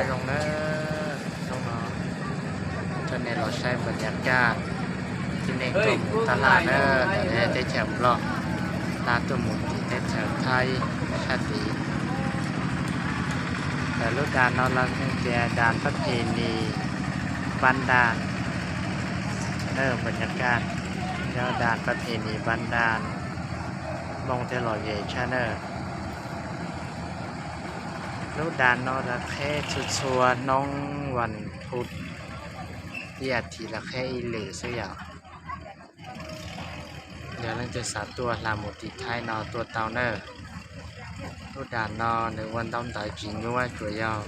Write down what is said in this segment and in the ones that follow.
อยลงเนอะน้องๆจนในเราใช้บรรยากาศที่ในกลุ่มตลาดเนอะแต่ได้แถวหลอกตาตัวหมุนที่ได้แถวไทยชาติแต่ลูกดานนอนรักเดียดานประเพณีบ้านดานบรรยากาศยาวดานประเพณีบ้านดานมองเทลอยใหญ่ชาเนอร์ลูกดานนอนรักแค่ชุดชัวน้องวันพุธที่อาทิตย์ละแค่อีเหลือสักอย่างเดี๋ยวเราจะสาตัวลาหมูติดท้ายนอตัวเตาเนอร์ลูกดานนอนในวันต้องต่อยจีนด้วยตัวยาว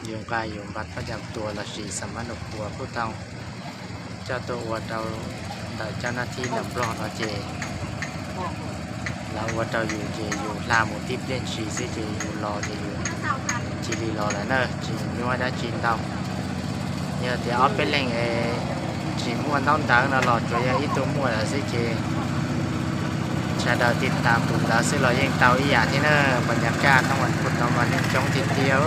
ยุงกายยุงบัดประจำตัวละสีสมานกัวผู้เตาเจ้าตัววัวเราแต่เจ้าหน้าที่นำปลอดเราเจแล้ววัวเราอยู่เจอยู่ลาหมูติดเล่นชีซิเจอยู่รอเจอยู่จีรีรอแล้วเนอะจีนว่าได้จีนเตาเนี่ยเดี๋ยวเอาไปเล่นจีนม้วนต้องดังนะรอตัวยาอีตัวม้วนละซิเจชาดาวติดตามตุ่มดาวซิเราเย่งเตาอีหยาที่เนอะบรรยากาศทั้งวันพุธทั้งวันยังจ้องติดเดียว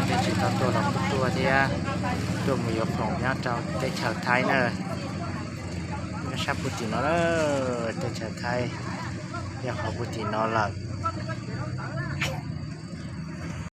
ได้จีนตัวเราตัวที่ตัวมือยกของเนี่ยเราได้ชาวไทยเนอะไม่ใช่พูดจีนเนอะได้ชาวไทยอยากขอพูดจีนเนอะละ